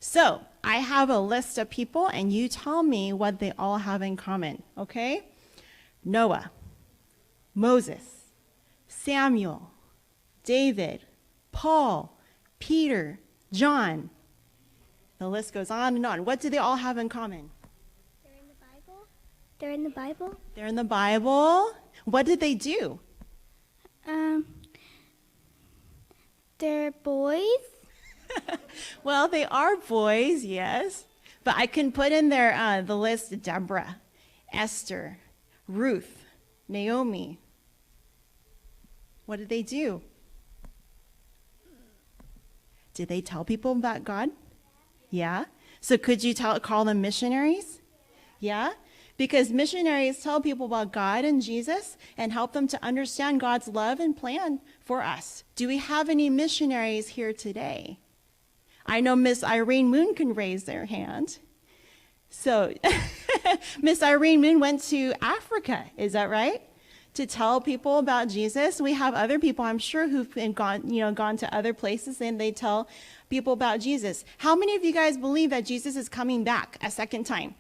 So I have a list of people, and you tell me what they all have in common, okay? Noah, Moses, Samuel, David, Paul, Peter, John. The list goes on and on. What do they all have in common? They're in the Bible. They're in the Bible. They're in the Bible. What did they do? They're boys. Well, they are boys, yes. But I can put in there the list: Deborah, Esther, Ruth, Naomi. What did they do? Did they tell people about God? Yeah. So could you call them missionaries? Yeah. Because missionaries tell people about God and Jesus and help them to understand God's love and plan for us. Do we have any missionaries here today? I know Miss Irene Moon can raise their hand. So Miss Irene Moon went to Africa, is that right? To tell people about Jesus. We have other people, I'm sure, who've gone to other places, and they tell people about Jesus. How many of you guys believe that Jesus is coming back a second time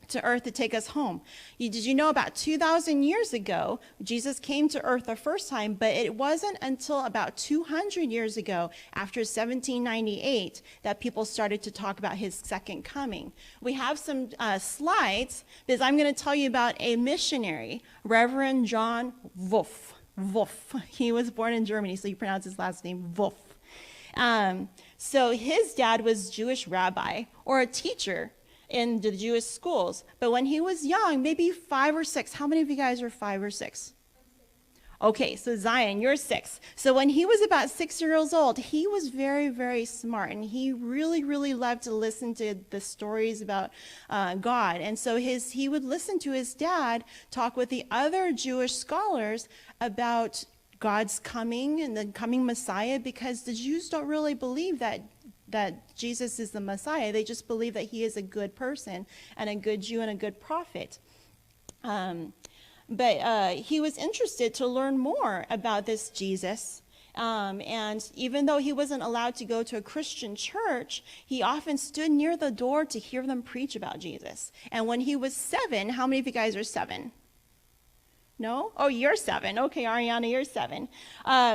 to earth to take us home? Did you know about 2,000 years ago, Jesus came to earth the first time, but it wasn't until about 200 years ago, after 1798, that people started to talk about his second coming. We have some slides, because I'm going to tell you about a missionary, Reverend John Wolf. Wolf. He was born in Germany, so you pronounce his last name Wolf. So his dad was Jewish rabbi or a teacher in the Jewish schools. But when he was young, maybe 5 or 6. How many of you guys are 5 or 6? Okay, so Zion, you're 6. So when he was about 6 years old, he was very, very smart, and he really, really loved to listen to the stories about God. And so he would listen to his dad talk with the other Jewish scholars about God's coming and the coming Messiah, because the Jews don't really believe that Jesus is the Messiah. They just believe that he is a good person and a good Jew and a good prophet. But he was interested to learn more about this Jesus. And even though he wasn't allowed to go to a Christian church, he often stood near the door to hear them preach about Jesus. And when he was 7, how many of you guys are 7? No? Oh, you're 7. Okay, Ariana, you're 7.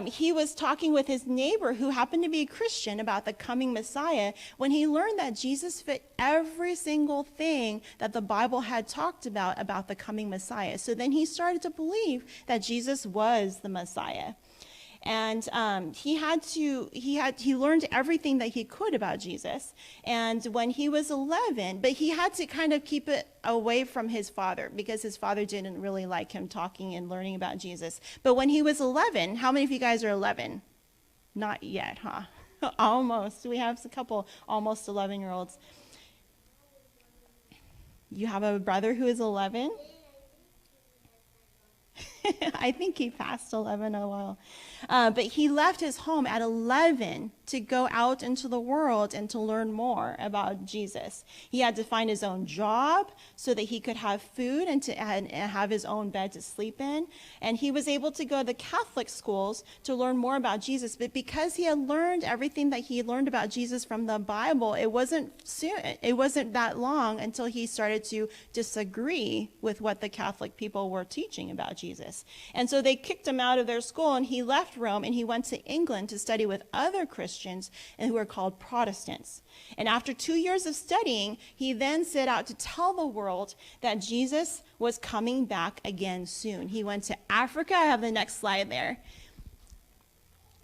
He was talking with his neighbor who happened to be a Christian about the coming Messiah when he learned that Jesus fit every single thing that the Bible had talked about the coming Messiah. So then he started to believe that Jesus was the Messiah. And he learned everything that he could about Jesus. And when he was 11, but he had to kind of keep it away from his father, because his father didn't really like him talking and learning about Jesus. But when he was 11, how many of you guys are 11? Not yet, huh? Almost. We have a couple almost 11-year-olds. You have a brother who is 11? I think he passed 11 a while. But he left his home at 11 to go out into the world and to learn more about Jesus. He had to find his own job so that he could have food and to have his own bed to sleep in. And he was able to go to the Catholic schools to learn more about Jesus. But because he had learned everything that he learned about Jesus from the Bible, it wasn't that long until he started to disagree with what the Catholic people were teaching about Jesus. And so they kicked him out of their school, and he left Rome and he went to England to study with other Christians and who are called Protestants. And after 2 years of studying, he then set out to tell the world that Jesus was coming back again soon. He went to Africa. I have the next slide there.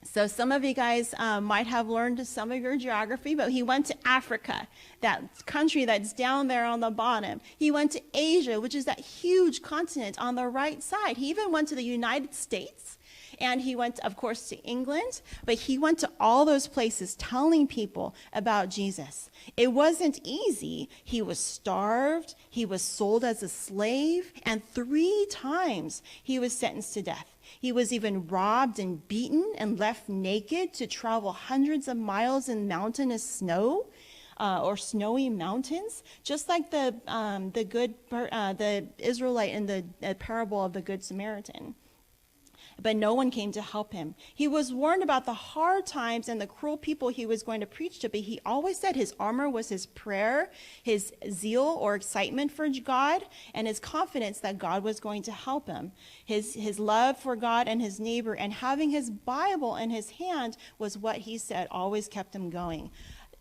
So some of you guys might have learned some of your geography, but he went to Africa, that country that's down there on the bottom. He went to Asia, which is that huge continent on the right side. He even went to the United States, and he went, of course, to England, but he went to all those places telling people about Jesus. It wasn't easy. He was starved, he was sold as a slave, and 3 times he was sentenced to death. He was even robbed and beaten and left naked to travel hundreds of miles in mountainous snow or snowy mountains, just like the Israelite in the parable of the Good Samaritan. but no one came to help him. He was warned about the hard times and the cruel people he was going to preach to, but he always said his armor was his prayer, his zeal or excitement for God, and his confidence that God was going to help him. His love for God and his neighbor, and having his Bible in his hand was what he said always kept him going.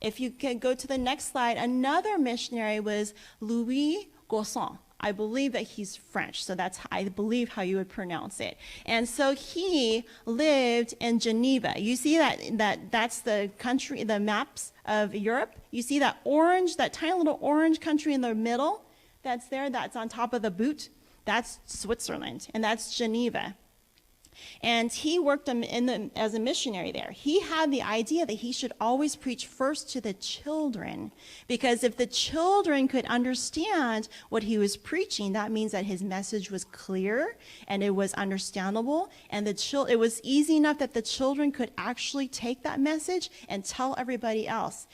If you can go to the next slide, another missionary was Louis Gosson. I believe that he's French, so that's, I believe, how you would pronounce it. And so he lived in Geneva. You see that's the country, the maps of Europe. You see that orange, that tiny little orange country in the middle that's there, that's on top of the boot? That's Switzerland, and that's Geneva. And he worked as a missionary there. He had the idea that he should always preach first to the children, because if the children could understand what he was preaching, that means that his message was clear and it was understandable, and it was easy enough that the children could actually take that message and tell everybody else.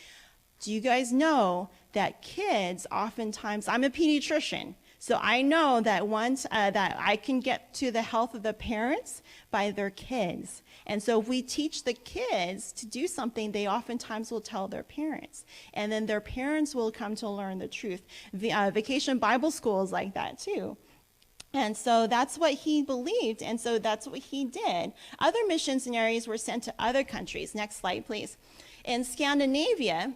Do you guys know that kids oftentimes, I'm a pediatrician, so I know that once that I can get to the health of the parents by their kids. And so if we teach the kids to do something, they oftentimes will tell their parents. And then their parents will come to learn the truth. Vacation Bible School is like that too. And so that's what he believed, and so that's what he did. Other missionaries were sent to other countries. Next slide, please. In Scandinavia,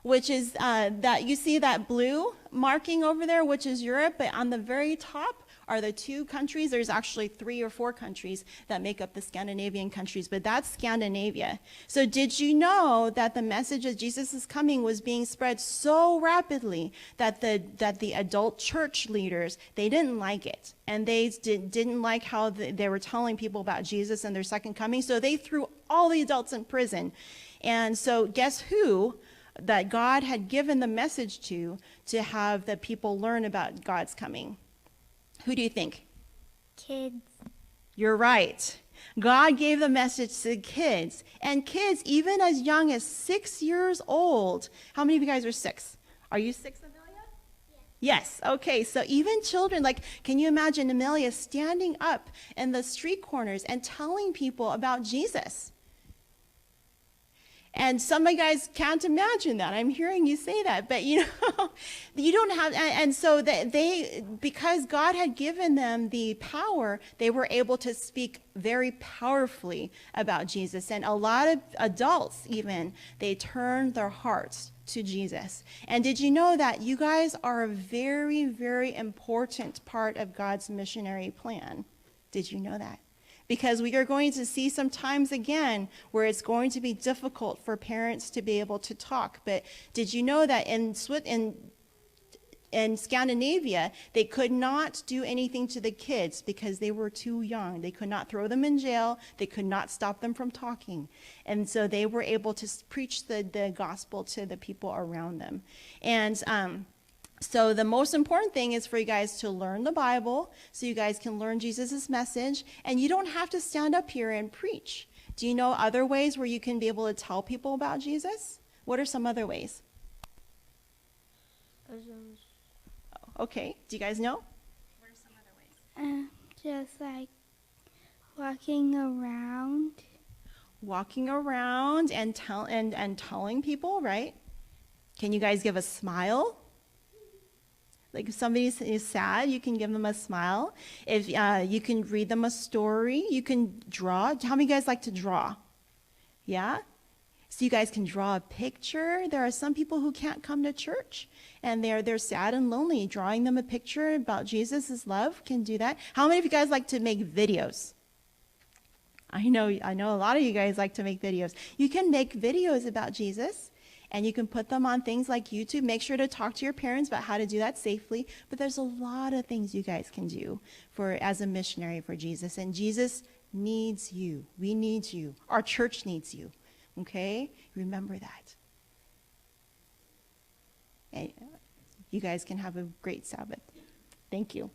which is that you see that blue marking over there, which is Europe, but on the very top are the two countries. There's actually 3 or 4 countries that make up the Scandinavian countries, but that's Scandinavia. So did you know that the message of Jesus is coming was being spread so rapidly that the adult church leaders, they didn't like it, and they didn't like how they were telling people about Jesus and their second coming, so they threw all the adults in prison. And so guess who that God had given the message to have the people learn about God's coming? Who do you think? Kids. You're right. God gave the message to kids, and kids even as young as 6 years old. How many of you guys are 6? Are you 6, Amelia? Yes. Okay, so even children, like, can you imagine Amelia standing up in the street corners and telling people about Jesus? And some of you guys can't imagine that. I'm hearing you say that, but you know, you don't have, and so because God had given them the power, they were able to speak very powerfully about Jesus. And a lot of adults even, they turned their hearts to Jesus. And did you know that you guys are a very, very important part of God's missionary plan? Did you know that? Because we are going to see some times again where it's going to be difficult for parents to be able to talk. But did you know that in Scandinavia, they could not do anything to the kids because they were too young. They could not throw them in jail. They could not stop them from talking. And so they were able to preach the gospel to the people around them. And so the most important thing is for you guys to learn the Bible so you guys can learn Jesus' message. And you don't have to stand up here and preach. Do you know other ways where you can be able to tell people about Jesus? What are some other ways? Okay, do you guys know? What are some other ways? Just like walking around. Walking around and telling people, right? Can you guys give a smile? Like if somebody is sad, you can give them a smile. If you can read them a story, you can draw. How many of you guys like to draw? Yeah? So you guys can draw a picture. There are some people who can't come to church, and they're sad and lonely. Drawing them a picture about Jesus' love can do that. How many of you guys like to make videos? I know a lot of you guys like to make videos. You can make videos about Jesus, and you can put them on things like YouTube. Make sure to talk to your parents about how to do that safely. But there's a lot of things you guys can do as a missionary for Jesus. And Jesus needs you. We need you. Our church needs you. Okay? Remember that. And you guys can have a great Sabbath. Thank you.